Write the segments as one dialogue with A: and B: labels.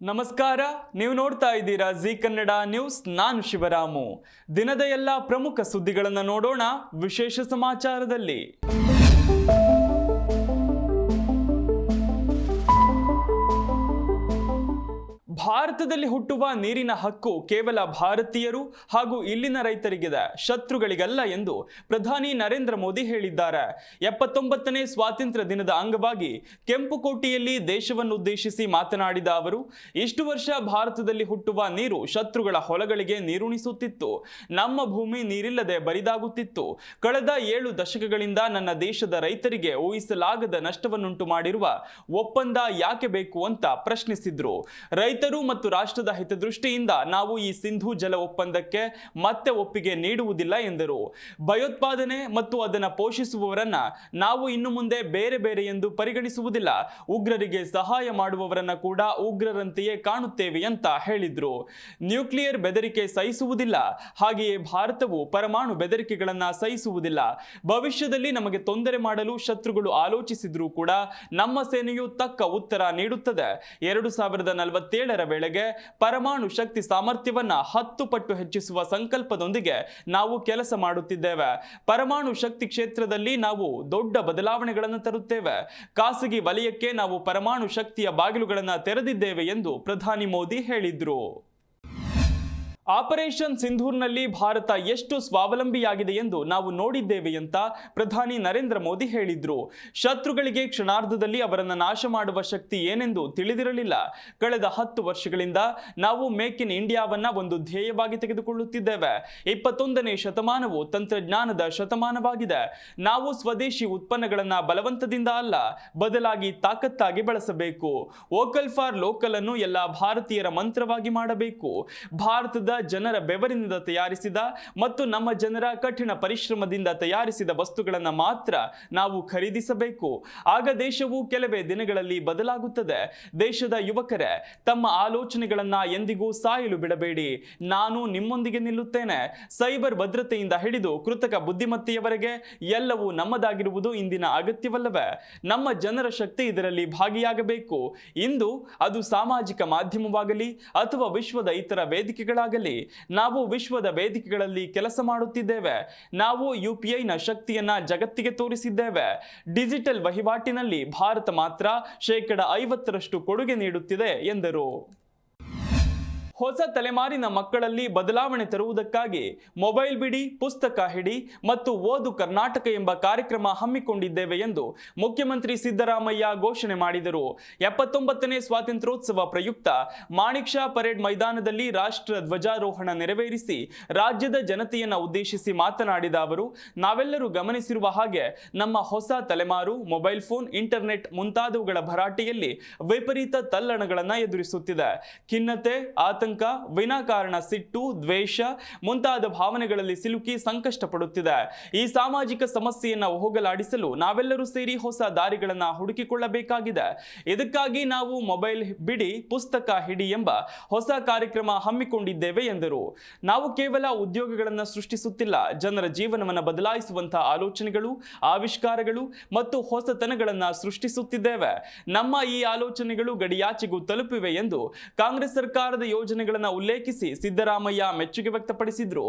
A: ನಮಸ್ಕಾರ, ನೀವು ನೋಡ್ತಾ ಇದ್ದೀರಾ ಜಿ ಕನ್ನಡ ನ್ಯೂಸ್. ನಾನು ಶಿವರಾಮು. ದಿನದ ಎಲ್ಲ ಪ್ರಮುಖ ಸುದ್ದಿಗಳನ್ನು ನೋಡೋಣ ವಿಶೇಷ ಸಮಾಚಾರದಲ್ಲಿ. ಭಾರತದಲ್ಲಿ ಹುಟ್ಟುವ ನೀರಿನ ಹಕ್ಕು ಕೇವಲ ಭಾರತೀಯರು ಹಾಗೂ ಇಲ್ಲಿನ ರೈತರಿಗಿದೆ, ಶತ್ರುಗಳಿಗಲ್ಲ ಎಂದು ಪ್ರಧಾನಿ ನರೇಂದ್ರ ಮೋದಿ ಹೇಳಿದ್ದಾರೆ. 79ನೇ ಸ್ವಾತಂತ್ರ್ಯ ದಿನದ ಅಂಗವಾಗಿ ಕೆಂಪುಕೋಟೆಯಲ್ಲಿ ದೇಶವನ್ನುದ್ದೇಶಿಸಿ ಮಾತನಾಡಿದ ಅವರು, ಇಷ್ಟು ವರ್ಷ ಭಾರತದಲ್ಲಿ ಹುಟ್ಟುವ ನೀರು ಶತ್ರುಗಳ ಹೊಲಗಳಿಗೆ ನೀರುಣಿಸುತ್ತಿತ್ತು. ನಮ್ಮ ಭೂಮಿ ನೀರಿಲ್ಲದೆ ಬರಿದಾಗುತ್ತಿತ್ತು. ಕಳೆದ 7 ದಶಕಗಳಿಂದ ನನ್ನ ದೇಶದ ರೈತರಿಗೆ ಊಹಿಸಲಾಗದ ನಷ್ಟವನ್ನುಂಟು ಮಾಡಿರುವ ಒಪ್ಪಂದ ಯಾಕೆ ಬೇಕು ಅಂತ ಪ್ರಶ್ನಿಸಿದ್ರು. ರೈತರು ಮತ್ತು ರಾಷ್ಟ್ರದ ಹಿತದೃಷ್ಟಿಯಿಂದ ನಾವು ಈ ಸಿಂಧೂ ಜಲ ಒಪ್ಪಂದಕ್ಕೆ ಮತ್ತೆ ಒಪ್ಪಿಗೆ ನೀಡುವುದಿಲ್ಲ ಎಂದರು. ಭಯೋತ್ಪಾದನೆ ಮತ್ತು ಅದನ್ನು ಪೋಷಿಸುವವರನ್ನ ನಾವು ಇನ್ನು ಮುಂದೆ ಬೇರೆ ಬೇರೆ ಎಂದು ಪರಿಗಣಿಸುವುದಿಲ್ಲ. ಉಗ್ರರಿಗೆ ಸಹಾಯ ಮಾಡುವವರನ್ನ ಕೂಡ ಉಗ್ರರಂತೆಯೇ ಕಾಣುತ್ತೇವೆ ಅಂತ ಹೇಳಿದ್ರು. ನ್ಯೂಕ್ಲಿಯರ್ ಬೆದರಿಕೆ ಸಹಿಸುವುದಿಲ್ಲ, ಹಾಗೆಯೇ ಭಾರತವು ಪರಮಾಣು ಬೆದರಿಕೆಗಳನ್ನ ಸಹಿಸುವುದಿಲ್ಲ. ಭವಿಷ್ಯದಲ್ಲಿ ನಮಗೆ ತೊಂದರೆ ಮಾಡಲು ಶತ್ರುಗಳು ಆಲೋಚಿಸಿದ್ರೂ ಕೂಡ ನಮ್ಮ ಸೇನೆಯು ತಕ್ಕ ಉತ್ತರ ನೀಡುತ್ತದೆ. 2047 ವೇಳೆಗೆ ಪರಮಾಣು ಶಕ್ತಿ ಸಾಮರ್ಥ್ಯವನ್ನ 10 ಪಟ್ಟು ಹೆಚ್ಚಿಸುವ ಸಂಕಲ್ಪದೊಂದಿಗೆ ನಾವು ಕೆಲಸ ಮಾಡುತ್ತಿದ್ದೇವೆ. ಪರಮಾಣು ಶಕ್ತಿ ಕ್ಷೇತ್ರದಲ್ಲಿ ನಾವು ದೊಡ್ಡ ಬದಲಾವಣೆಗಳನ್ನು ತರುತ್ತೇವೆ. ಖಾಸಗಿ ವಲಯಕ್ಕೆ ನಾವು ಪರಮಾಣು ಶಕ್ತಿಯ ಬಾಗಿಲುಗಳನ್ನು ತೆರೆದಿದ್ದೇವೆ ಎಂದು ಪ್ರಧಾನಿ ಮೋದಿ ಹೇಳಿದ್ರು. ಆಪರೇಷನ್ ಸಿಂಧೂರ್ನಲ್ಲಿ ಭಾರತ ಎಷ್ಟು ಸ್ವಾವಲಂಬಿಯಾಗಿದೆ ಎಂದು ನಾವು ನೋಡಿದ್ದೇವೆ ಅಂತ ಪ್ರಧಾನಿ ನರೇಂದ್ರ ಮೋದಿ ಹೇಳಿದ್ರು. ಶತ್ರುಗಳಿಗೆ ಕ್ಷಣಾರ್ಧದಲ್ಲಿ ಅವರನ್ನು ನಾಶ ಮಾಡುವ ಶಕ್ತಿ ಏನೆಂದು ತಿಳಿದಿರಲಿಲ್ಲ. ಕಳೆದ 10 ವರ್ಷಗಳಿಂದ ನಾವು ಮೇಕ್ ಇನ್ ಇಂಡಿಯಾವನ್ನ ಒಂದು ಧ್ಯೇಯವಾಗಿ ತೆಗೆದುಕೊಳ್ಳುತ್ತಿದ್ದೇವೆ. 21ನೇ ಶತಮಾನವು ತಂತ್ರಜ್ಞಾನದ ಶತಮಾನವಾಗಿದೆ. ನಾವು ಸ್ವದೇಶಿ ಉತ್ಪನ್ನಗಳನ್ನ ಬಲವಂತದಿಂದ ಅಲ್ಲ, ಬದಲಾಗಿ ತಾಕತ್ತಾಗಿ ಬಳಸಬೇಕು. ವೋಕಲ್ ಫಾರ್ ಲೋಕಲ್ ಅನ್ನು ಎಲ್ಲ ಭಾರತೀಯರ ಮಂತ್ರವಾಗಿ ಮಾಡಬೇಕು. ಭಾರತದ ಜನರ ಬೆವರಿನಿಂದ ತಯಾರಿಸಿದ ಮತ್ತು ನಮ್ಮ ಜನರ ಕಠಿಣ ಪರಿಶ್ರಮದಿಂದ ತಯಾರಿಸಿದ ವಸ್ತುಗಳನ್ನು ಮಾತ್ರ ನಾವು ಖರೀದಿಸಬೇಕು. ಆಗ ದೇಶವು ಕೆಲವೇ ದಿನಗಳಲ್ಲಿ ಬದಲಾಗುತ್ತದೆ. ದೇಶದ ಯುವಕರೇ, ತಮ್ಮ ಆಲೋಚನೆಗಳನ್ನ ಎಂದಿಗೂ ಸಾಯಲು ಬಿಡಬೇಡಿ. ನಾನು ನಿಮ್ಮೊಂದಿಗೆ ನಿಲ್ಲುತ್ತೇನೆ. ಸೈಬರ್ ಭದ್ರತೆಯಿಂದ ಹಿಡಿದು ಕೃತಕ ಬುದ್ಧಿಮತ್ತೆಯವರೆಗೆ ಎಲ್ಲವೂ ನಮ್ಮದಾಗಿರುವುದು ಇಂದಿನ ಅಗತ್ಯವಲ್ಲವೇ? ನಮ್ಮ ಜನರ ಶಕ್ತಿ ಇದರಲ್ಲಿ ಭಾಗಿಯಾಗಬೇಕು. ಇಂದು ಅದು ಸಾಮಾಜಿಕ ಮಾಧ್ಯಮವಾಗಲಿ ಅಥವಾ ವಿಶ್ವದ ಇತರ ವೇದಿಕೆಗಳಾಗಲಿ, ನಾವು ವಿಶ್ವದ ವೇದಿಕೆಗಳಲ್ಲಿ ಕೆಲಸ ಮಾಡುತ್ತಿದ್ದೇವೆ. ನಾವು UPI ನ ಶಕ್ತಿಯನ್ನ ಜಗತ್ತಿಗೆ ತೋರಿಸಿದ್ದೇವೆ. ಡಿಜಿಟಲ್ ವಹಿವಾಟಿನಲ್ಲಿ ಭಾರತ ಮಾತ್ರ 50% ಕೊಡುಗೆ ನೀಡುತ್ತಿದೆ ಎಂದರು. ಹೊಸ ತಲೆಮಾರಿನ ಮಕ್ಕಳಲ್ಲಿ ಬದಲಾವಣೆ ತರುವುದಕ್ಕಾಗಿ ಮೊಬೈಲ್ ಬಿಡಿ, ಪುಸ್ತಕ ಹಿಡಿ ಮತ್ತು ಓದು ಕರ್ನಾಟಕ ಎಂಬ ಕಾರ್ಯಕ್ರಮ ಹಮ್ಮಿಕೊಂಡಿದ್ದೇವೆ ಎಂದು ಮುಖ್ಯಮಂತ್ರಿ ಸಿದ್ದರಾಮಯ್ಯ ಘೋಷಣೆ ಮಾಡಿದರು. 79ನೇ ಸ್ವಾತಂತ್ರ್ಯೋತ್ಸವ ಪ್ರಯುಕ್ತ ಮಾಣಿಕ್ ಷಾ ಪರೇಡ್ ಮೈದಾನದಲ್ಲಿ ರಾಷ್ಟ್ರ ಧ್ವಜಾರೋಹಣ ನೆರವೇರಿಸಿ ರಾಜ್ಯದ ಜನತೆಯನ್ನು ಉದ್ದೇಶಿಸಿ ಮಾತನಾಡಿದ ಅವರು, ನಾವೆಲ್ಲರೂ ಗಮನಿಸಿರುವ ಹಾಗೆ ನಮ್ಮ ಹೊಸ ತಲೆಮಾರು ಮೊಬೈಲ್ ಫೋನ್, ಇಂಟರ್ನೆಟ್ ಮುಂತಾದವುಗಳ ಭರಾಟೆಯಲ್ಲಿ ವಿಪರೀತ ತಲ್ಲಣಗಳನ್ನು ಎದುರಿಸುತ್ತಿದೆ. ಖಿನ್ನತೆ, ಆತಂಕ, ವಿನಾಕಾರಣ ಸಿಟ್ಟು, ದ್ವೇಷ ಮುಂತಾದ ಭಾವನೆಗಳಲ್ಲಿ ಸಿಲುಕಿ ಸಂಕಷ್ಟ ಪಡುತ್ತಿದೆ. ಈ ಸಾಮಾಜಿಕ ಸಮಸ್ಯೆಯನ್ನು ಹೋಗಲಾಡಿಸಲು ನಾವೆಲ್ಲರೂ ಸೇರಿ ಹೊಸ ದಾರಿಗಳನ್ನು ಹುಡುಕಿಕೊಳ್ಳಬೇಕಾಗಿದೆ. ಇದಕ್ಕಾಗಿ ನಾವು ಮೊಬೈಲ್ ಬಿಡಿ, ಪುಸ್ತಕ ಹಿಡಿ ಎಂಬ ಹೊಸ ಕಾರ್ಯಕ್ರಮ ಹಮ್ಮಿಕೊಂಡಿದ್ದೇವೆ ಎಂದರು. ನಾವು ಕೇವಲ ಉದ್ಯೋಗಗಳನ್ನು ಸೃಷ್ಟಿಸುತ್ತಿಲ್ಲ, ಜನರ ಜೀವನವನ್ನು ಬದಲಾಯಿಸುವಂತಹ ಆಲೋಚನೆಗಳು, ಆವಿಷ್ಕಾರಗಳು ಮತ್ತು ಹೊಸತನಗಳನ್ನು ಸೃಷ್ಟಿಸುತ್ತಿದ್ದೇವೆ. ನಮ್ಮ ಈ ಆಲೋಚನೆಗಳು ಗಡಿಯಾಚೆಗೂ ತಲುಪಿವೆ ಎಂದು ಕಾಂಗ್ರೆಸ್ ಸರ್ಕಾರದ ಯೋಜನೆಗಳನ್ನು ಉಲ್ಲೇಖಿಸಿ ಸಿದ್ದರಾಮಯ್ಯ ಮೆಚ್ಚುಗೆ ವ್ಯಕ್ತಪಡಿಸಿದ್ರು.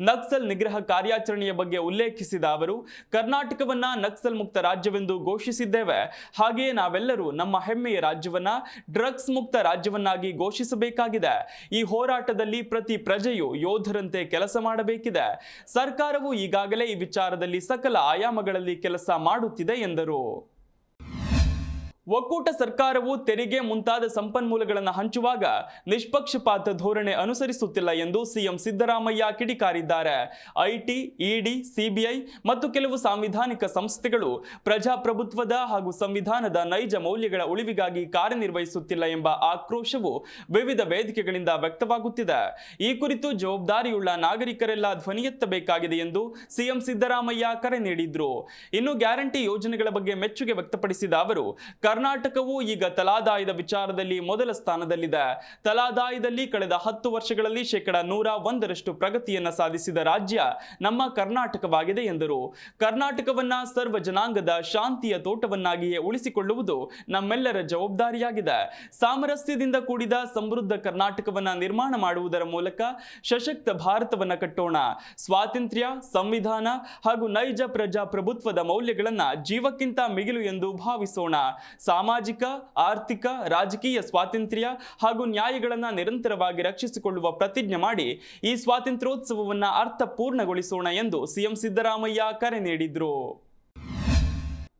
A: ನಕ್ಸಲ್ ನಿಗ್ರಹ ಕಾರ್ಯಾಚರಣೆಯ ಬಗ್ಗೆ ಉಲ್ಲೇಖಿಸಿದ ಅವರು, ಕರ್ನಾಟಕವನ್ನ ನಕ್ಸಲ್ ಮುಕ್ತ ರಾಜ್ಯವೆಂದು ಘೋಷಿಸಿದ್ದೇವೆ. ಹಾಗೆಯೇ ನಾವೆಲ್ಲರೂ ನಮ್ಮ ಹೆಮ್ಮೆಯ ರಾಜ್ಯವನ್ನ ಡ್ರಗ್ಸ್ ಮುಕ್ತ ರಾಜ್ಯವನ್ನಾಗಿ ಘೋಷಿಸಬೇಕಾಗಿದೆ. ಈ ಹೋರಾಟದಲ್ಲಿ ಪ್ರತಿ ಪ್ರಜೆಯು ಯೋಧರಂತೆ ಕೆಲಸ ಮಾಡಬೇಕಿದೆ. ಸರ್ಕಾರವು ಈಗಾಗಲೇ ಈ ವಿಚಾರದಲ್ಲಿ ಸಕಲ ಆಯಾಮಗಳಲ್ಲಿ ಕೆಲಸ ಮಾಡುತ್ತಿದೆ ಎಂದರು. ಒಕ್ಕೂಟ ಸರ್ಕಾರವು ತೆರಿಗೆ ಮುಂತಾದ ಸಂಪನ್ಮೂಲಗಳನ್ನು ಹಂಚುವಾಗ ನಿಷ್ಪಕ್ಷಪಾತ ಧೋರಣೆ ಅನುಸರಿಸುತ್ತಿಲ್ಲ ಎಂದು ಸಿಎಂ ಸಿದ್ದರಾಮಯ್ಯ ಕಿಡಿಕಾರಿದ್ದಾರೆ. ಐಟಿ, ಇಡಿ, ಸಿಬಿಐ ಮತ್ತು ಕೆಲವು ಸಾಂವಿಧಾನಿಕ ಸಂಸ್ಥೆಗಳು ಪ್ರಜಾಪ್ರಭುತ್ವದ ಹಾಗೂ ಸಂವಿಧಾನದ ನೈಜ ಮೌಲ್ಯಗಳ ಉಳಿವಿಗಾಗಿ ಕಾರ್ಯನಿರ್ವಹಿಸುತ್ತಿಲ್ಲ ಎಂಬ ಆಕ್ರೋಶವು ವಿವಿಧ ವೇದಿಕೆಗಳಿಂದ ವ್ಯಕ್ತವಾಗುತ್ತಿದೆ. ಈ ಕುರಿತು ಜವಾಬ್ದಾರಿಯುಳ್ಳ ನಾಗರಿಕರೆಲ್ಲ ಧ್ವನಿ ಎತ್ತಬೇಕಾಗಿದೆ ಎಂದು ಸಿಎಂ ಸಿದ್ದರಾಮಯ್ಯ ಕರೆ ನೀಡಿದ್ರು. ಇನ್ನು ಗ್ಯಾರಂಟಿ ಯೋಜನೆಗಳ ಬಗ್ಗೆ ಮೆಚ್ಚುಗೆ ವ್ಯಕ್ತಪಡಿಸಿದ ಅವರು, ಕರ್ನಾಟಕವು ಈಗ ತಲಾದಾಯದ ವಿಚಾರದಲ್ಲಿ ಮೊದಲ ಸ್ಥಾನದಲ್ಲಿದೆ. ತಲಾದಾಯದಲ್ಲಿ ಕಳೆದ 10 ವರ್ಷಗಳಲ್ಲಿ 101% ಪ್ರಗತಿಯನ್ನ ಸಾಧಿಸಿದ ರಾಜ್ಯ ನಮ್ಮ ಕರ್ನಾಟಕವಾಗಿದೆ ಎಂದರು. ಕರ್ನಾಟಕವನ್ನ ಸರ್ವ ಜನಾಂಗದ ಶಾಂತಿಯ ತೋಟವನ್ನಾಗಿಯೇ ಉಳಿಸಿಕೊಳ್ಳುವುದು ನಮ್ಮೆಲ್ಲರ ಜವಾಬ್ದಾರಿಯಾಗಿದೆ. ಸಾಮರಸ್ಯದಿಂದ ಕೂಡಿದ ಸಮೃದ್ಧ ಕರ್ನಾಟಕವನ್ನ ನಿರ್ಮಾಣ ಮಾಡುವುದರ ಮೂಲಕ ಸಶಕ್ತ ಭಾರತವನ್ನ ಕಟ್ಟೋಣ. ಸ್ವಾತಂತ್ರ್ಯ, ಸಂವಿಧಾನ ಹಾಗೂ ನೈಜ ಪ್ರಜಾಪ್ರಭುತ್ವದ ಮೌಲ್ಯಗಳನ್ನ ಜೀವಕ್ಕಿಂತ ಮಿಗಿಲು ಎಂದು ಭಾವಿಸೋಣ. ಸಾಮಾಜಿಕ, ಆರ್ಥಿಕ, ರಾಜಕೀಯ ಸ್ವಾತಂತ್ರ್ಯ ಹಾಗೂ ನ್ಯಾಯಗಳನ್ನ ನಿರಂತರವಾಗಿ ರಕ್ಷಿಸಿಕೊಳ್ಳುವ ಪ್ರತಿಜ್ಞೆ ಮಾಡಿ ಈ ಸ್ವಾತಂತ್ರ್ಯೋತ್ಸವವನ್ನ ಅರ್ಥಪೂರ್ಣಗೊಳಿಸೋಣ ಎಂದು ಸಿಎಂ ಸಿದ್ದರಾಮಯ್ಯ ಕರೆ ನೀಡಿದ್ರು.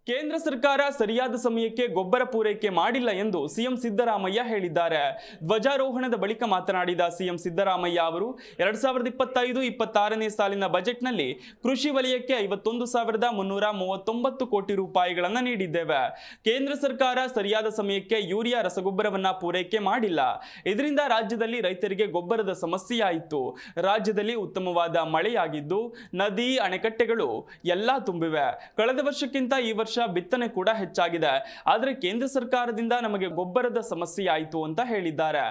A: ಕೇಂದ್ರ ಸರ್ಕಾರ ಸರಿಯಾದ ಸಮಯಕ್ಕೆ ಗೊಬ್ಬರ ಪೂರೈಕೆ ಮಾಡಿಲ್ಲ ಎಂದು ಸಿಎಂ ಸಿದ್ದರಾಮಯ್ಯ ಹೇಳಿದ್ದಾರೆ. ಧ್ವಜಾರೋಹಣದ ಬಳಿಕ ಮಾತನಾಡಿದ ಸಿಎಂ ಸಿದ್ದರಾಮಯ್ಯ ಅವರು 2025-26ನೇ ಸಾಲಿನ ಬಜೆಟ್ನಲ್ಲಿ ಕೃಷಿ ವಲಯಕ್ಕೆ 51,339 ಕೋಟಿ ರೂಪಾಯಿಗಳನ್ನು ನೀಡಿದ್ದೇವೆ. ಕೇಂದ್ರ ಸರ್ಕಾರ ಸರಿಯಾದ ಸಮಯಕ್ಕೆ ಯೂರಿಯಾ ರಸಗೊಬ್ಬರವನ್ನ ಪೂರೈಕೆ ಮಾಡಿಲ್ಲ. ಇದರಿಂದ ರಾಜ್ಯದಲ್ಲಿ ರೈತರಿಗೆ ಗೊಬ್ಬರದ ಸಮಸ್ಯೆಯಾಯಿತು. ರಾಜ್ಯದಲ್ಲಿ ಉತ್ತಮವಾದ ಮಳೆಯಾಗಿದ್ದು ನದಿ, ಅಣೆಕಟ್ಟೆಗಳು ಎಲ್ಲ ತುಂಬಿವೆ. ಕಳೆದ ವರ್ಷಕ್ಕಿಂತ ಈ ವರ್ಷ ಬಿತ್ತನೆ ಕೂಡ ಹೆಚ್ಚಾಗಿದೆ. ಆದರೆ ಕೇಂದ್ರ ಸರ್ಕಾರದಿಂದ ನಮಗೆ ಗೊಬ್ಬರದ ಸಮಸ್ಯೆ ಆಯಿತು ಅಂತ ಹೇಳಿದ್ದಾರೆ.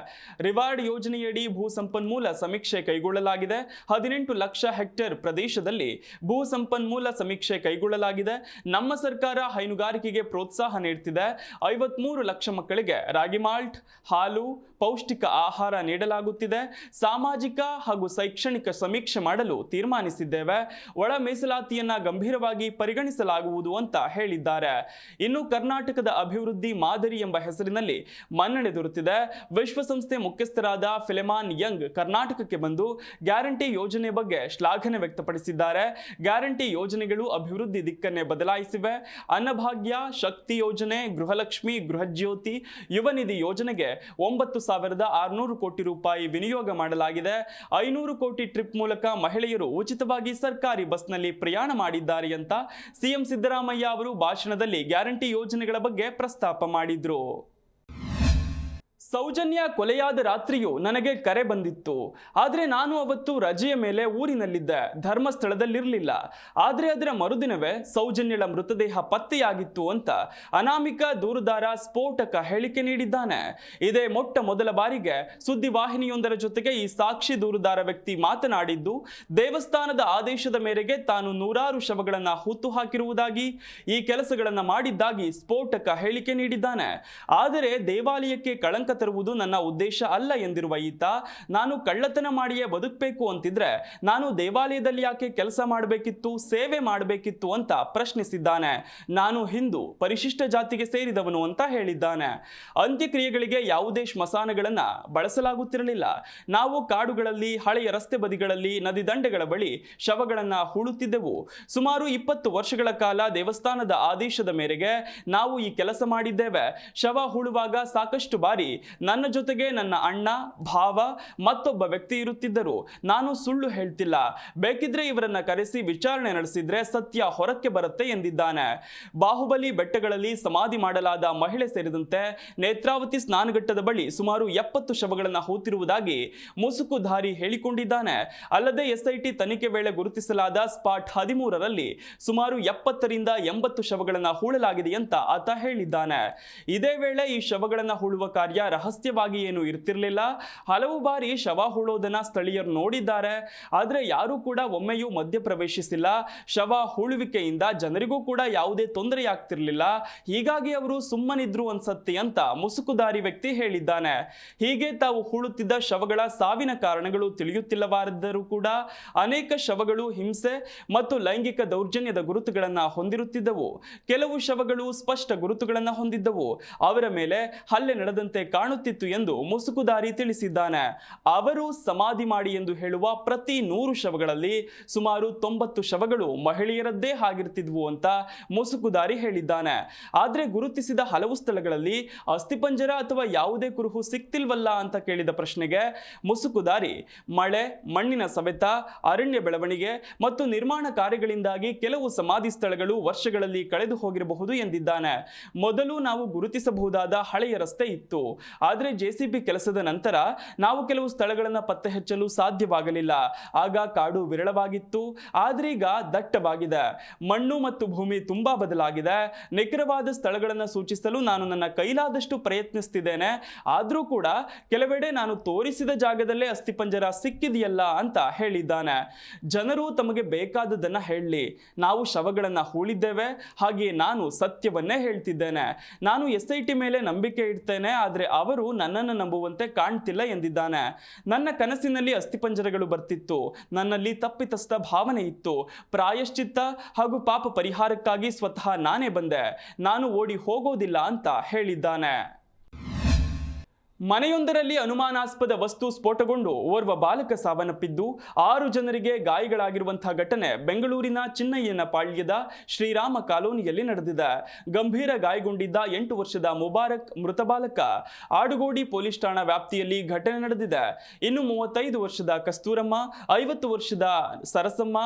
A: ರಿವಾರ್ಡ್ ಯೋಜನೆಯಡಿ ಭೂ ಸಂಪನ್ಮೂಲ ಸಮೀಕ್ಷೆ ಕೈಗೊಳ್ಳಲಾಗಿದೆ. 18 ಲಕ್ಷ ಹೆಕ್ಟೇರ್ ಪ್ರದೇಶದಲ್ಲಿ ಭೂ ಸಂಪನ್ಮೂಲ ಸಮೀಕ್ಷೆ ಕೈಗೊಳ್ಳಲಾಗಿದೆ. ನಮ್ಮ ಸರ್ಕಾರ ಹೈನುಗಾರಿಕೆಗೆ ಪ್ರೋತ್ಸಾಹ ನೀಡುತ್ತಿದೆ. 53 ಲಕ್ಷ ಮಕ್ಕಳಿಗೆ ರಾಗಿ ಮಾಲ್ಟ್, ಹಾಲು, ಪೌಷ್ಟಿಕ ಆಹಾರ ನೀಡಲಾಗುತ್ತಿದೆ. ಸಾಮಾಜಿಕ ಹಾಗೂ ಶೈಕ್ಷಣಿಕ ಸಮೀಕ್ಷೆ ಮಾಡಲು ತೀರ್ಮಾನಿಸಿದ್ದೇವೆ. ಒಳ ಮೀಸಲಾತಿಯನ್ನ ಗಂಭೀರವಾಗಿ ಪರಿಗಣಿಸಲಾಗುವುದು ಅಂತ ಹೇಳಿದ್ದಾರೆ. ಇನ್ನು ಕರ್ನಾಟಕದ ಅಭಿವೃದ್ಧಿ ಮಾದರಿ ಎಂಬ ಹೆಸರಿನಲ್ಲಿ ಮನ್ನಣೆ ದೊರೆತಿದೆ. ವಿಶ್ವಸಂಸ್ಥೆ ಮುಖ್ಯಸ್ಥರಾದ ಫಿಲೆಮಾನ್ ಯಂಗ್ ಕರ್ನಾಟಕಕ್ಕೆ ಬಂದು ಗ್ಯಾರಂಟಿ ಯೋಜನೆ ಬಗ್ಗೆ ಶ್ಲಾಘನೆ ವ್ಯಕ್ತಪಡಿಸಿದ್ದಾರೆ. ಗ್ಯಾರಂಟಿ ಯೋಜನೆಗಳು ಅಭಿವೃದ್ಧಿ ದಿಕ್ಕನ್ನೇ ಬದಲಾಯಿಸಿವೆ. ಅನ್ನಭಾಗ್ಯ, ಶಕ್ತಿ ಯೋಜನೆ, ಗೃಹಲಕ್ಷ್ಮಿ, ಗೃಹಜ್ಯೋತಿ, ಯುವ ನಿಧಿ ಯೋಜನೆಗೆ 9,600 ಕೋಟಿ ರೂಪಾಯಿ ವಿನಿಯೋಗ ಮಾಡಲಾಗಿದೆ. 500 ಕೋಟಿ ಟ್ರಿಪ್ ಮೂಲಕ ಮಹಿಳೆಯರು ಉಚಿತವಾಗಿ ಸರ್ಕಾರಿ ಬಸ್ನಲ್ಲಿ ಪ್ರಯಾಣ ಮಾಡಿದ್ದಾರೆ ಅಂತ ಸಿಎಂ ಸಿದ್ದರಾಮಯ್ಯ ಅವರು ಭಾಷಣದಲ್ಲಿ ಗ್ಯಾರಂಟಿ ಯೋಜನೆಗಳ ಬಗ್ಗೆ ಪ್ರಸ್ತಾಪ ಮಾಡಿದ್ರು. ಸೌಜನ್ಯ ಕೊಲೆಯಾದ ರಾತ್ರಿಯೂ ನನಗೆ ಕರೆ ಬಂದಿತ್ತು. ಆದರೆ ನಾನು ಅವತ್ತು ರಜೆಯ ಮೇಲೆ ಊರಿನಲ್ಲಿದ್ದೆ, ಧರ್ಮಸ್ಥಳದಲ್ಲಿರಲಿಲ್ಲ. ಆದರೆ ಅದರ ಮರುದಿನವೇ ಸೌಜನ್ಯಳ ಮೃತದೇಹ ಪತ್ತೆಯಾಗಿತ್ತು ಅಂತ ಅನಾಮಿಕ ದೂರುದಾರ ಸ್ಫೋಟಕ ಹೇಳಿಕೆ ನೀಡಿದ್ದಾನೆ. ಇದೇ ಮೊಟ್ಟ ಮೊದಲ ಬಾರಿಗೆ ಸುದ್ದಿವಾಹಿನಿಯೊಂದರ ಜೊತೆಗೆ ಈ ಸಾಕ್ಷಿ ದೂರುದಾರ ವ್ಯಕ್ತಿ ಮಾತನಾಡಿದ್ದು, ದೇವಸ್ಥಾನದ ಆದೇಶದ ಮೇರೆಗೆ ತಾನು 100 ಶವಗಳನ್ನು ಹುತ್ತು ಹಾಕಿರುವುದಾಗಿ, ಈ ಕೆಲಸಗಳನ್ನು ಮಾಡಿದ್ದಾಗಿ ಸ್ಫೋಟಕ ಹೇಳಿಕೆ ನೀಡಿದ್ದಾನೆ. ಆದರೆ ದೇವಾಲಯಕ್ಕೆ ಕಳಂಕ ತರುವುದು ನನ್ನ ಉದ್ದೇಶ ಅಲ್ಲ ಎಂದಿರುವ ಈತ, ನಾನು ಕಳ್ಳತನ ಮಾಡಿಯೇ ಬದುಕಬೇಕು ಅಂತಿದ್ರೆ ನಾನು ದೇವಾಲಯದಲ್ಲಿ ಯಾಕೆ ಕೆಲಸ ಮಾಡಬೇಕಿತ್ತು, ಸೇವೆ ಮಾಡಬೇಕಿತ್ತು ಅಂತ ಪ್ರಶ್ನಿಸಿದ್ದಾನೆ. ನಾನು ಹಿಂದೂ, ಪರಿಶಿಷ್ಟ ಜಾತಿಗೆ ಸೇರಿದವನು ಅಂತ ಹೇಳಿದ್ದಾನೆ. ಅಂತ್ಯಕ್ರಿಯೆಗಳಿಗೆ ಯಾವುದೇ ಸ್ಮಶಾನಗಳನ್ನ ಬಳಸಲಾಗುತ್ತಿರಲಿಲ್ಲ. ನಾವು ಕಾಡುಗಳಲ್ಲಿ, ಹಳೆಯ ರಸ್ತೆ ಬದಿಗಳಲ್ಲಿ, ನದಿ ದಂಡೆಗಳ ಬಳಿ ಶವಗಳನ್ನ ಹೂಳುತ್ತಿದ್ದೆವು. ಸುಮಾರು 20 ವರ್ಷಗಳ ಕಾಲ ದೇವಸ್ಥಾನದ ಆದೇಶದ ಮೇರೆಗೆ ನಾವು ಈ ಕೆಲಸ ಮಾಡಿದ್ದೇವೆ. ಶವ ಹೂಳುವಾಗ ಸಾಕಷ್ಟು ಬಾರಿ ನನ್ನ ಜೊತೆಗೆ ನನ್ನ ಅಣ್ಣ, ಭಾವ, ಮತ್ತೊಬ್ಬ ವ್ಯಕ್ತಿ ಇರುತ್ತಿದ್ದರು. ನಾನು ಸುಳ್ಳು ಹೇಳ್ತಿಲ್ಲ. ಬೇಕಿದ್ರೆ ಇವರನ್ನ ಕರೆಸಿ ವಿಚಾರಣೆ ನಡೆಸಿದ್ರೆ ಸತ್ಯ ಹೊರಕ್ಕೆ ಬರುತ್ತೆ ಎಂದಿದ್ದಾನೆ. ಬಾಹುಬಲಿ ಬೆಟ್ಟಗಳಲ್ಲಿ ಸಮಾಧಿ ಮಾಡಲಾದ ಮಹಿಳೆ ಸೇರಿದಂತೆ ನೇತ್ರಾವತಿ ಸ್ನಾನಘಟ್ಟದ ಬಳಿ ಸುಮಾರು 70 ಶವಗಳನ್ನು ಹೂತಿರುವುದಾಗಿ ಮುಸುಕುಧಾರಿ ಹೇಳಿಕೊಂಡಿದ್ದಾನೆ. ಅಲ್ಲದೆ ಎಸ್ಐಟಿ ತನಿಖೆ ವೇಳೆ ಗುರುತಿಸಲಾದ ಸ್ಪಾಟ್ 13ರಲ್ಲಿ ಸುಮಾರು 70ರಿಂದ 80 ಶವಗಳನ್ನು ಹೂಳಲಾಗಿದೆ ಅಂತ ಆತ ಹೇಳಿದ್ದಾನೆ. ಇದೇ ವೇಳೆ ಈ ಶವಗಳನ್ನು ಹೂಳುವ ಕಾರ್ಯ ರಹಸ್ಯವಾಗಿ ಏನು ಇರ್ತಿರ್ಲಿಲ್ಲ. ಹಲವು ಬಾರಿ ಶವ ಹೂಳೋದನ್ನ ಸ್ಥಳೀಯರು ನೋಡಿದ್ದಾರೆ. ಆದರೆ ಯಾರೂ ಕೂಡ ಒಮ್ಮೆಯೂ ಮಧ್ಯಪ್ರವೇಶಿಸಿಲ್ಲ. ಶವ ಹೂಳುವಿಕೆಯಿಂದ ಜನರಿಗೂ ಕೂಡ ಯಾವುದೇ ತೊಂದರೆಯಾಗ್ತಿರ್ಲಿಲ್ಲ. ಹೀಗಾಗಿ ಅವರು ಸುಮ್ಮನಿದ್ರು ಅನ್ಸತ್ತೆ ಅಂತ ಮುಸುಕುದಾರಿ ವ್ಯಕ್ತಿ ಹೇಳಿದ್ದಾನೆ. ಹೀಗೆ ತಾವು ಹೂಳುತ್ತಿದ್ದ ಶವಗಳ ಸಾವಿನ ಕಾರಣಗಳು ತಿಳಿಯುತ್ತಿಲ್ಲವಾದರೂ ಕೂಡ ಅನೇಕ ಶವಗಳು ಹಿಂಸೆ ಮತ್ತು ಲೈಂಗಿಕ ದೌರ್ಜನ್ಯದ ಗುರುತುಗಳನ್ನ ಹೊಂದಿರುತ್ತಿದ್ದವು. ಕೆಲವು ಶವಗಳು ಸ್ಪಷ್ಟ ಗುರುತುಗಳನ್ನ ಹೊಂದಿದ್ದವು. ಅವರ ಮೇಲೆ ಹಲ್ಲೆ ನಡೆದಂತೆ ಕಾಣುತ್ತಿತ್ತು ಎಂದು ಮುಸುಕುದಾರಿ ತಿಳಿಸಿದ್ದಾನೆ. ಅವರು ಸಮಾಧಿ ಮಾಡಿ ಎಂದು ಹೇಳುವ ಪ್ರತಿ 100 ಶವಗಳಲ್ಲಿ ಸುಮಾರು 90 ಶವಗಳು ಮಹಿಳೆಯರದ್ದೇ ಆಗಿರ್ತಿದ್ವು ಅಂತ ಮುಸುಕುದಾರಿ ಹೇಳಿದ್ದಾನೆ. ಆದ್ರೆ ಗುರುತಿಸಿದ ಹಲವು ಸ್ಥಳಗಳಲ್ಲಿ ಅಸ್ಥಿಪಂಜರ ಅಥವಾ ಯಾವುದೇ ಕುರುಹು ಸಿಕ್ತಿಲ್ವಲ್ಲ ಅಂತ ಕೇಳಿದ ಪ್ರಶ್ನೆಗೆ ಮುಸುಕುದಾರಿ, ಮಳೆ, ಮಣ್ಣಿನ ಸವೆತ, ಅರಣ್ಯ ಬೆಳವಣಿಗೆ ಮತ್ತು ನಿರ್ಮಾಣ ಕಾರ್ಯಗಳಿಂದಾಗಿ ಕೆಲವು ಸಮಾಧಿ ಸ್ಥಳಗಳು ವರ್ಷಗಳಲ್ಲಿ ಕಳೆದು ಹೋಗಿರಬಹುದು ಎಂದಿದ್ದಾನೆ. ಮೊದಲು ನಾವು ಗುರುತಿಸಬಹುದಾದ ಹಳೆಯ ರಸ್ತೆ ಇತ್ತು. ಆದರೆ ಜೆಸಿಬಿ ಕೆಲಸದ ನಂತರ ನಾವು ಕೆಲವು ಸ್ಥಳಗಳನ್ನು ಪತ್ತೆ ಹಚ್ಚಲು ಸಾಧ್ಯವಾಗಲಿಲ್ಲ. ಆಗ ಕಾಡು ವಿರಳವಾಗಿತ್ತು, ಆದ್ರೆ ಈಗ ದಟ್ಟವಾಗಿದೆ. ಮಣ್ಣು ಮತ್ತು ಭೂಮಿ ತುಂಬಾ ಬದಲಾಗಿದೆ. ನಿಖರವಾದ ಸ್ಥಳಗಳನ್ನು ಸೂಚಿಸಲು ನಾನು ನನ್ನ ಕೈಲಾದಷ್ಟು ಪ್ರಯತ್ನಿಸ್ತಿದ್ದೇನೆ. ಆದ್ರೂ ಕೂಡ ಕೆಲವೆಡೆ ನಾನು ತೋರಿಸಿದ ಜಾಗದಲ್ಲೇ ಅಸ್ಥಿಪಂಜರ ಸಿಕ್ಕಿದೆಯಲ್ಲ ಅಂತ ಹೇಳಿದ್ದಾನೆ. ಜನರು ತಮಗೆ ಬೇಕಾದದನ್ನ ಹೇಳಲಿ, ನಾವು ಶವಗಳನ್ನ ಹೂಳಿದ್ದೇವೆ, ಹಾಗೆಯೇ ನಾನು ಸತ್ಯವನ್ನೇ ಹೇಳ್ತಿದ್ದೇನೆ. ನಾನು SIT ಮೇಲೆ ನಂಬಿಕೆ ಇಡ್ತೇನೆ, ಆದ್ರೆ ಅವರು ನನ್ನನ್ನು ನಂಬುವಂತೆ ಕಾಣ್ತಿಲ್ಲ ಎಂದಿದ್ದಾನೆ. ನನ್ನ ಕನಸಿನಲ್ಲಿ ಅಸ್ಥಿಪಂಜರಗಳು ಬರ್ತಿತ್ತು. ನನ್ನಲ್ಲಿ ತಪ್ಪಿತಸ್ಥ ಭಾವನೆ ಇತ್ತು. ಪ್ರಾಯಶ್ಚಿತ್ತ ಹಾಗೂ ಪಾಪ ಪರಿಹಾರಕ್ಕಾಗಿ ಸ್ವತಃ ನಾನೇ ಬಂದೆ. ನಾನು ಓಡಿ ಹೋಗೋದಿಲ್ಲ ಅಂತ ಹೇಳಿದ್ದಾನೆ. ಮನೆಯೊಂದರಲ್ಲಿ ಅನುಮಾನಾಸ್ಪದ ವಸ್ತು ಸ್ಫೋಟಗೊಂಡು ಓರ್ವ ಬಾಲಕ ಸಾವನ್ನಪ್ಪಿದ್ದು 6 ಜನರಿಗೆ ಗಾಯಗಳಾಗಿರುವಂತಹ ಘಟನೆ ಬೆಂಗಳೂರಿನ ಚಿನ್ನಯ್ಯನ ಪಾಳ್ಯದ ಶ್ರೀರಾಮ ಕಾಲೋನಿಯಲ್ಲಿ ನಡೆದಿದೆ. ಗಂಭೀರ ಗಾಯಗೊಂಡಿದ್ದ 8 ವರ್ಷದ ಮುಬಾರಕ್ ಮೃತ ಬಾಲಕ. ಆಡುಗೋಡಿ ಪೊಲೀಸ್ ಠಾಣಾ ವ್ಯಾಪ್ತಿಯಲ್ಲಿ ಘಟನೆ ನಡೆದಿದೆ. ಇನ್ನು 35 ವರ್ಷದ ಕಸ್ತೂರಮ್ಮ, 50 ವರ್ಷದ ಸರಸಮ್ಮ,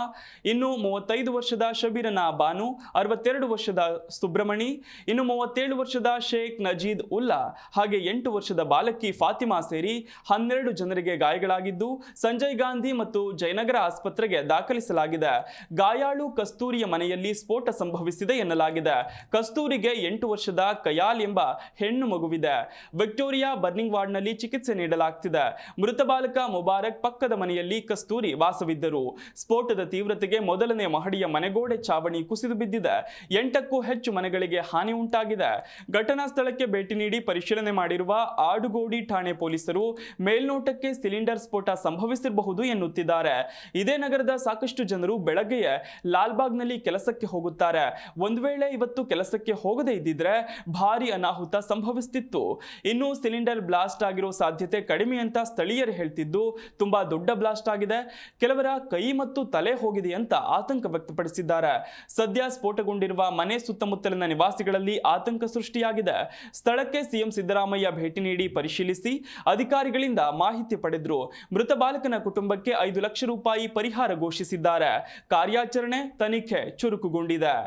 A: ಇನ್ನು 35 ವರ್ಷದ ಶಬೀರನ ಬಾನು, 62 ವರ್ಷದ ಸುಬ್ರಮಣಿ, ಇನ್ನು 37 ವರ್ಷದ ಶೇಖ್ ನಜೀದ್ ಉಲ್ಲಾ ಹಾಗೆ 8 ವರ್ಷದ ಬಾಲಕಿ ಫಾತಿಮಾ ಸೇರಿ 12 ಜನರಿಗೆ ಗಾಯಗಳಾಗಿದ್ದು ಸಂಜಯ್ ಗಾಂಧಿ ಮತ್ತು ಜಯನಗರ ಆಸ್ಪತ್ರೆಗೆ ದಾಖಲಿಸಲಾಗಿದೆ. ಗಾಯಾಳು ಕಸ್ತೂರಿಯ ಮನೆಯಲ್ಲಿ ಸ್ಫೋಟ ಸಂಭವಿಸಿದೆ ಎನ್ನಲಾಗಿದೆ. ಕಸ್ತೂರಿಗೆ 8 ವರ್ಷದ ಕಯಾಲ್ ಎಂಬ ಹೆಣ್ಣು ಮಗುವಿದೆ. ವಿಕ್ಟೋರಿಯಾ ಬರ್ನಿಂಗ್ ವಾರ್ಡ್ನಲ್ಲಿ ಚಿಕಿತ್ಸೆ ನೀಡಲಾಗ್ತಿದೆ. ಮೃತ ಬಾಲಕ ಮುಬಾರಕ್ ಪಕ್ಕದ ಮನೆಯಲ್ಲಿ ಕಸ್ತೂರಿ ವಾಸವಿದ್ದರು. ಸ್ಫೋಟದ ತೀವ್ರತೆಗೆ ಮೊದಲನೇ ಮಹಡಿಯ ಮನೆಗೋಡೆ ಚಾವಣಿ ಕುಸಿದು ಬಿದ್ದಿದೆ. 8ಕ್ಕೂ ಹೆಚ್ಚು ಮನೆಗಳಿಗೆ ಹಾನಿ ಉಂಟಾಗಿದೆ. ಘಟನಾ ಸ್ಥಳಕ್ಕೆ ಭೇಟಿ ನೀಡಿ ಪರಿಶೀಲನೆ ಮಾಡಿರುವ ಆಡುಗೋಡಿ ಠಾಣೆ ಪೊಲೀಸರು ಮೇಲ್ನೋಟಕ್ಕೆ ಸಿಲಿಂಡರ್ ಸ್ಫೋಟ ಸಂಭವಿಸಿರಬಹುದು ಎನ್ನುತ್ತಿದ್ದಾರೆ. ಇದೇ ನಗರದ ಸಾಕಷ್ಟು ಜನರು ಬೆಳಗ್ಗೆಯೇ ಲಾಲ್ಬಾಗ್ನಲ್ಲಿ ಕೆಲಸಕ್ಕೆ ಹೋಗುತ್ತಾರೆ. ಒಂದು ವೇಳೆ ಇವತ್ತು ಕೆಲಸಕ್ಕೆ ಹೋಗದೇ ಇದ್ದಿದ್ರೆ ಭಾರಿ ಅನಾಹುತ ಸಂಭವಿಸುತ್ತಿತ್ತು. ಇನ್ನು ಸಿಲಿಂಡರ್ ಬ್ಲಾಸ್ಟ್ ಆಗಿರೋ ಸಾಧ್ಯತೆ ಕಡಿಮೆ ಅಂತ ಸ್ಥಳೀಯರು ಹೇಳ್ತಿದ್ದು, ತುಂಬಾ ದೊಡ್ಡ ಬ್ಲಾಸ್ಟ್ ಆಗಿದೆ, ಕೆಲವರ ಕೈ ಮತ್ತು ತಲೆ ಹೋಗಿದೆ ಅಂತ ಆತಂಕ ವ್ಯಕ್ತಪಡಿಸಿದ್ದಾರೆ. ಸದ್ಯ ಸ್ಫೋಟಗೊಂಡಿರುವ ಮನೆ ಸುತ್ತಮುತ್ತಲಿನ ನಿವಾಸಿಗಳಲ್ಲಿ ಆತಂಕ ಸೃಷ್ಟಿಯಾಗಿದೆ. ಸ್ಥಳಕ್ಕೆ ಸಿಎಂ ಸಿದ್ದರಾಮಯ್ಯ ಭೇಟಿ ನೀಡಿ ಪರಿಶೀಲಿಸಿ ಅಧಿಕಾರಿಗಳಿಂದ ಮಾಹಿತಿ ಪಡೆದರು. ಮೃತ ಬಾಲಕನ ಕುಟುಂಬಕ್ಕೆ 5 ಲಕ್ಷ ರೂಪಾಯಿ ಪರಿಹಾರ ಘೋಷಿಸಿದ್ದಾರೆ. ಕಾರ್ಯಾಚರಣೆ ತನಿಖೆ ಚುರುಕುಗೊಂಡಿದೆ.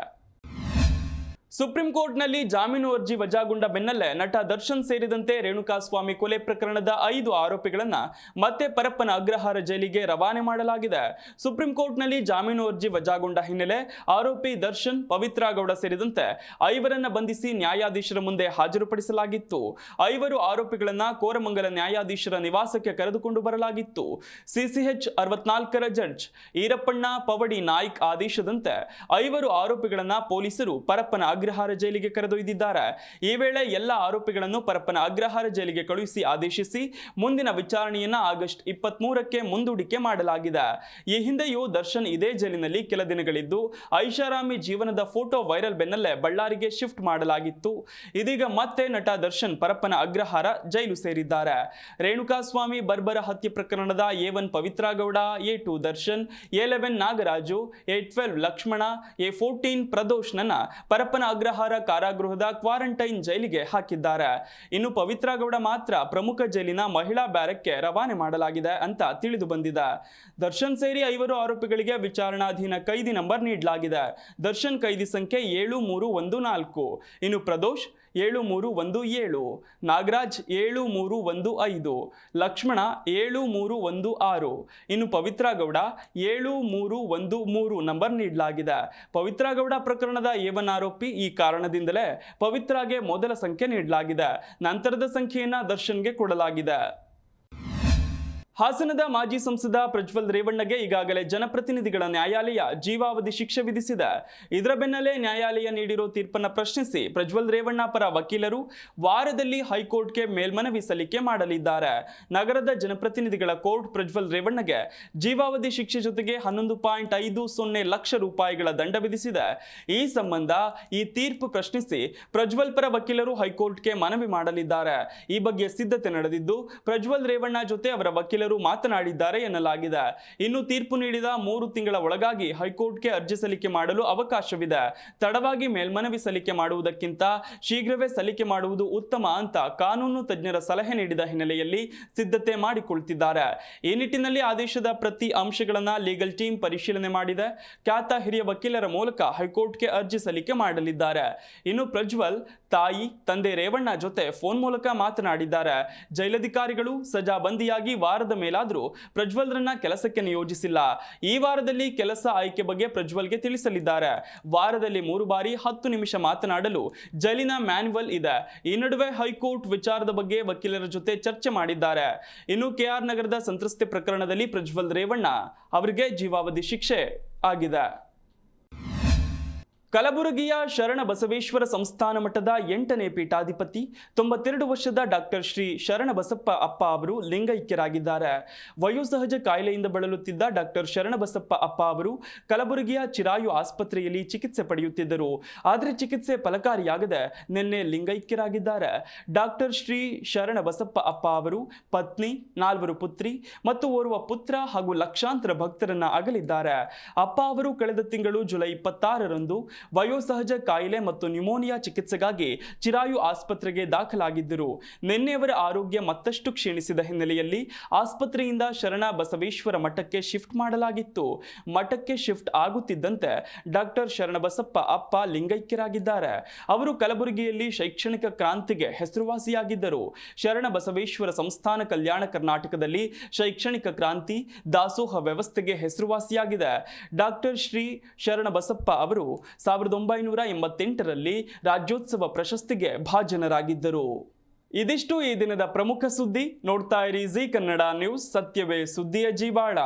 A: ಸುಪ್ರೀಂ ಕೋರ್ಟ್ನಲ್ಲಿ ಜಾಮೀನು ಅರ್ಜಿ ವಜಾಗೊಂಡ ಬೆನ್ನಲ್ಲೇ ನಟ ದರ್ಶನ್ ಸೇರಿದಂತೆ ರೇಣುಕಾಸ್ವಾಮಿ ಕೊಲೆ ಪ್ರಕರಣದ 5 ಆರೋಪಿಗಳನ್ನ ಮತ್ತೆ ಪರಪ್ಪನ ಅಗ್ರಹಾರ ಜೈಲಿಗೆ ರವಾನೆ ಮಾಡಲಾಗಿದೆ. ಸುಪ್ರೀಂ ಕೋರ್ಟ್ನಲ್ಲಿ ಜಾಮೀನು ಅರ್ಜಿ ವಜಾಗೊಂಡ ಹಿನ್ನೆಲೆ ಆರೋಪಿ ದರ್ಶನ್, ಪವಿತ್ರ ಗೌಡ ಸೇರಿದಂತೆ 5ರನ್ನ ಬಂಧಿಸಿ ನ್ಯಾಯಾಧೀಶರ ಮುಂದೆ ಹಾಜರುಪಡಿಸಲಾಗಿತ್ತು. 5 ಆರೋಪಿಗಳನ್ನ ಕೋರಮಂಗಲ ನ್ಯಾಯಾಧೀಶರ ನಿವಾಸಕ್ಕೆ ಕರೆದುಕೊಂಡು ಬರಲಾಗಿತ್ತು. CCH 64ರ ಜಡ್ಜ್ ಈರಪ್ಪಣ್ಣ ಪವಡಿ ನಾಯ್ಕ್ ಆದೇಶದಂತೆ 5 ಆರೋಪಿಗಳನ್ನ ಪೊಲೀಸರು ಪರಪ್ಪನ ಅಗ್ರಹಾರ ಜೈಲಿಗೆ ಕರೆದೊಯ್ದಿದ್ದಾರೆ. ಈ ವೇಳೆ ಎಲ್ಲ ಆರೋಪಿಗಳನ್ನು ಪರಪ್ಪನ ಅಗ್ರಹಾರ ಜೈಲಿಗೆ ಕಳುಹಿಸಿ ಆದೇಶಿಸಿ ಮುಂದಿನ ವಿಚಾರಣೆಯನ್ನ ಆಗಸ್ಟ್ 23ಕ್ಕೆ ಮುಂದೂಡಿಕೆ ಮಾಡಲಾಗಿದೆ. ಈ ಹಿಂದೆಯೂ ದರ್ಶನ್ ಇದೇ ಜೈಲಿನಲ್ಲಿ ಕೆಲ ದಿನಗಳಿದ್ದು ಐಷಾರಾಮಿ ಜೀವನದ ಫೋಟೋ ವೈರಲ್ ಬೆನ್ನಲ್ಲೇ ಬಳ್ಳಾರಿಗೆ ಶಿಫ್ಟ್ ಮಾಡಲಾಗಿತ್ತು. ಇದೀಗ ಮತ್ತೆ ನಟ ದರ್ಶನ್ ಪರಪ್ಪನ ಅಗ್ರಹಾರ ಜೈಲು ಸೇರಿದ್ದಾರೆ. ರೇಣುಕಾಸ್ವಾಮಿ ಬರ್ಬರ ಹತ್ಯೆ ಪ್ರಕರಣದ A1 Pavithra Gowda, A2 Darshan, A11 Nagaraju, A12 Lakshmana, A14 ಪ್ರದೋಷ್ನನ್ನ Parappana Agrahara ಕಾರಾಗೃಹದ ಕ್ವಾರಂಟೈನ್ ಜೈಲಿಗೆ ಹಾಕಿದ್ದಾರೆ. ಇನ್ನು ಪವಿತ್ರ ಗೌಡ ಮಾತ್ರ ಪ್ರಮುಖ ಜೈಲಿನ ಮಹಿಳಾ ಬ್ಯಾರಕ್ಗೆ ರವಾನೆ ಮಾಡಲಾಗಿದೆ ಅಂತ ತಿಳಿದು ಬಂದಿದೆ. ದರ್ಶನ್ ಸೇರಿ 5 ಆರೋಪಿಗಳಿಗೆ ವಿಚಾರಣಾಧೀನ ಕೈದಿ ನಂಬರ್ ನೀಡಲಾಗಿದೆ. ದರ್ಶನ್ ಕೈದಿ ಸಂಖ್ಯೆ 7314, ಇನ್ನು ಪ್ರದೋಷ್ 7317, ನಾಗರಾಜ್ 7315, ಲಕ್ಷ್ಮಣ 7316, ಇನ್ನು ಪವಿತ್ರ ಗೌಡ 7313 ನಂಬರ್ ನೀಡಲಾಗಿದೆ. ಪವಿತ್ರ ಗೌಡ ಪ್ರಕರಣದ A1 ಆರೋಪಿ. ಈ ಕಾರಣದಿಂದಲೇ ಪವಿತ್ರಾಗೆ ಮೊದಲ ಸಂಖ್ಯೆ ನೀಡಲಾಗಿದೆ. ನಂತರದ ಸಂಖ್ಯೆಯನ್ನ ದರ್ಶನ್ಗೆ ಕೊಡಲಾಗಿದೆ. ಹಾಸನದ ಮಾಜಿ ಸಂಸದ ಪ್ರಜ್ವಲ್ ರೇವಣ್ಣಗೆ ಈಗಾಗಲೇ ಜನಪ್ರತಿನಿಧಿಗಳ ನ್ಯಾಯಾಲಯ ಜೀವಾವಧಿ ಶಿಕ್ಷೆ ವಿಧಿಸಿದೆ. ಇದರ ಬೆನ್ನಲ್ಲೇ ನ್ಯಾಯಾಲಯ ನೀಡಿರೋ ತೀರ್ಪನ್ನು ಪ್ರಶ್ನಿಸಿ ಪ್ರಜ್ವಲ್ ರೇವಣ್ಣ ಪರ ವಕೀಲರು ವಾರದಲ್ಲಿ ಹೈಕೋರ್ಟ್ಗೆ ಮೇಲ್ಮನವಿ ಸಲ್ಲಿಕೆ ಮಾಡಲಿದ್ದಾರೆ. ನಗರದ ಜನಪ್ರತಿನಿಧಿಗಳ ಕೋರ್ಟ್ ಪ್ರಜ್ವಲ್ ರೇವಣ್ಣಗೆ ಜೀವಾವಧಿ ಶಿಕ್ಷೆ ಜೊತೆಗೆ 11.50 ಲಕ್ಷ ರೂಪಾಯಿಗಳ ದಂಡ ವಿಧಿಸಿದೆ. ಈ ಸಂಬಂಧ ಈ ತೀರ್ಪು ಪ್ರಶ್ನಿಸಿ ಪ್ರಜ್ವಲ್ ಪರ ವಕೀಲರು ಹೈಕೋರ್ಟ್ಗೆ ಮನವಿ ಮಾಡಲಿದ್ದಾರೆ. ಈ ಬಗ್ಗೆ ಸಿದ್ಧತೆ ನಡೆದಿದ್ದು ಪ್ರಜ್ವಲ್ ರೇವಣ್ಣ ಜೊತೆ ಅವರ ವಕೀಲರು ವಕೀಲರು ಮಾತನಾಡಿದ್ದಾರೆ ಎನ್ನಲಾಗಿದೆ. ಇನ್ನು ತೀರ್ಪು ನೀಡಿದ 3 ತಿಂಗಳ ಒಳಗಾಗಿ ಹೈಕೋರ್ಟ್ಗೆ ಅರ್ಜಿ ಸಲ್ಲಿಕೆ ಮಾಡಲು ಅವಕಾಶವಿದೆ. ತಡವಾಗಿ ಮೇಲ್ಮನವಿ ಸಲ್ಲಿಕೆ ಮಾಡುವುದಕ್ಕಿಂತ ಶೀಘ್ರವೇ ಸಲ್ಲಿಕೆ ಮಾಡುವುದು ಉತ್ತಮ ಅಂತ ಕಾನೂನು ತಜ್ಞರ ಸಲಹೆ ನೀಡಿದ ಹಿನ್ನೆಲೆಯಲ್ಲಿ ಸಿದ್ಧತೆ ಮಾಡಿಕೊಳ್ಳುತ್ತಿದ್ದಾರೆ. ಈ ನಿಟ್ಟಿನಲ್ಲಿ ಆದೇಶದ ಪ್ರತಿ ಅಂಶಗಳನ್ನು ಲೀಗಲ್ ಟೀಮ್ ಪರಿಶೀಲನೆ ಮಾಡಿದೆ. ಖ್ಯಾತ ಹಿರಿಯ ವಕೀಲರ ಮೂಲಕ ಹೈಕೋರ್ಟ್ಗೆ ಅರ್ಜಿ ಸಲ್ಲಿಕೆ ಮಾಡಲಿದ್ದಾರೆ. ಇನ್ನು ಪ್ರಜ್ವಲ್ ತಾಯಿ ತಂದೆ ರೇವಣ್ಣ ಜೊತೆ ಫೋನ್ ಮೂಲಕ ಮಾತನಾಡಿದ್ದಾರೆ. ಜೈಲಧಿಕಾರಿಗಳು ಸಜಾ ಬಂದಿಯಾಗಿ ವಾರದ ಮೇಲಾದರೂ ಪ್ರಜ್ವಲ್ರನ್ನ ಕೆಲಸಕ್ಕೆ ನಿಯೋಜಿಸಿಲ್ಲ. ಈ ವಾರದಲ್ಲಿ ಕೆಲಸ ಆಯ್ಕೆ ಬಗ್ಗೆ ಪ್ರಜ್ವಲ್ಗೆ ತಿಳಿಸಲಿದ್ದಾರೆ. ವಾರದಲ್ಲಿ 3 ಬಾರಿ 10 ನಿಮಿಷ ಮಾತನಾಡಲು ಜೈಲಿನ ಮ್ಯಾನ್ಯುವಲ್ ಇದೆ. ಈ ನಡುವೆ ಹೈಕೋರ್ಟ್ ವಿಚಾರದ ಬಗ್ಗೆ ವಕೀಲರ ಜೊತೆ ಚರ್ಚೆ ಮಾಡಿದ್ದಾರೆ. ಇನ್ನು ಕೆಆರ್ ನಗರದ ಸಂತ್ರಸ್ತೆ ಪ್ರಕರಣದಲ್ಲಿ ಪ್ರಜ್ವಲ್ ರೇವಣ್ಣ ಅವರಿಗೆ ಜೀವಾವಧಿ ಶಿಕ್ಷೆ ಆಗಿದೆ. ಕಲಬುರಗಿಯ ಶರಣ ಬಸವೇಶ್ವರ ಸಂಸ್ಥಾನ ಮಠದ 8ನೇ ಪೀಠಾಧಿಪತಿ 92 ವರ್ಷದ ಡಾಕ್ಟರ್ ಶ್ರೀ ಶರಣಬಸಪ್ಪ ಅಪ್ಪ ಅವರು ಲಿಂಗೈಕ್ಯರಾಗಿದ್ದಾರೆ. ವಯೋಸಹಜ ಕಾಯಿಲೆಯಿಂದ ಬಳಲುತ್ತಿದ್ದ ಡಾಕ್ಟರ್ ಶರಣಬಸಪ್ಪ ಅಪ್ಪ ಅವರು ಕಲಬುರಗಿಯ ಚಿರಾಯು ಆಸ್ಪತ್ರೆಯಲ್ಲಿ ಚಿಕಿತ್ಸೆ ಪಡೆಯುತ್ತಿದ್ದರು. ಆದರೆ ಚಿಕಿತ್ಸೆ ಫಲಕಾರಿಯಾಗದೆ ನಿನ್ನೆ ಲಿಂಗೈಕ್ಯರಾಗಿದ್ದಾರೆ. ಡಾಕ್ಟರ್ ಶ್ರೀ ಶರಣಬಸಪ್ಪ ಅಪ್ಪ ಅವರು ಪತ್ನಿ, 4 ಪುತ್ರಿ ಮತ್ತು ಓರ್ವ ಪುತ್ರ ಹಾಗೂ ಲಕ್ಷಾಂತರ ಭಕ್ತರನ್ನ ಅಗಲಿದ್ದಾರೆ. ಅಪ್ಪ ಅವರು ಕಳೆದ ತಿಂಗಳು ಜುಲೈ 26ರಂದು ವಯೋಸಹಜ ಕಾಯಿಲೆ ಮತ್ತು ನ್ಯೂಮೋನಿಯಾ ಚಿಕಿತ್ಸೆಗಾಗಿ ಚಿರಾಯು ಆಸ್ಪತ್ರೆಗೆ ದಾಖಲಾಗಿದ್ದರು. ನಿನ್ನೆ ಅವರ ಆರೋಗ್ಯ ಮತ್ತಷ್ಟು ಕ್ಷೀಣಿಸಿದ ಹಿನ್ನೆಲೆಯಲ್ಲಿ ಆಸ್ಪತ್ರೆಯಿಂದ ಶರಣ ಬಸವೇಶ್ವರ ಮಠಕ್ಕೆ ಶಿಫ್ಟ್ ಮಾಡಲಾಗಿತ್ತು. ಮಠಕ್ಕೆ ಶಿಫ್ಟ್ ಆಗುತ್ತಿದ್ದಂತೆ ಡಾಕ್ಟರ್ ಶರಣಬಸಪ್ಪ ಅಪ್ಪ ಲಿಂಗೈಕ್ಯರಾಗಿದ್ದಾರೆ. ಅವರು ಕಲಬುರಗಿಯಲ್ಲಿ ಶೈಕ್ಷಣಿಕ ಕ್ರಾಂತಿಗೆ ಹೆಸರುವಾಸಿಯಾಗಿದ್ದರು. ಶರಣ ಬಸವೇಶ್ವರ ಸಂಸ್ಥಾನ ಕಲ್ಯಾಣ ಕರ್ನಾಟಕದಲ್ಲಿ ಶೈಕ್ಷಣಿಕ ಕ್ರಾಂತಿ, ದಾಸೋಹ ವ್ಯವಸ್ಥೆಗೆ ಹೆಸರುವಾಸಿಯಾಗಿದೆ. ಡಾಕ್ಟರ್ ಶ್ರೀ ಶರಣಬಸಪ್ಪ ಅವರು 1988ರಲ್ಲಿ ರಾಜ್ಯೋತ್ಸವ ಪ್ರಶಸ್ತಿಗೆ ಭಾಜನರಾಗಿದ್ದರು. ಇದಿಷ್ಟು ಈ ದಿನದ ಪ್ರಮುಖ ಸುದ್ದಿ. ನೋಡ್ತಾ ಇರಿ ಜೀ ಕನ್ನಡ ನ್ಯೂಸ್, ಸತ್ಯವೇ ಸುದ್ದಿಯ ಜೀವಾಳ.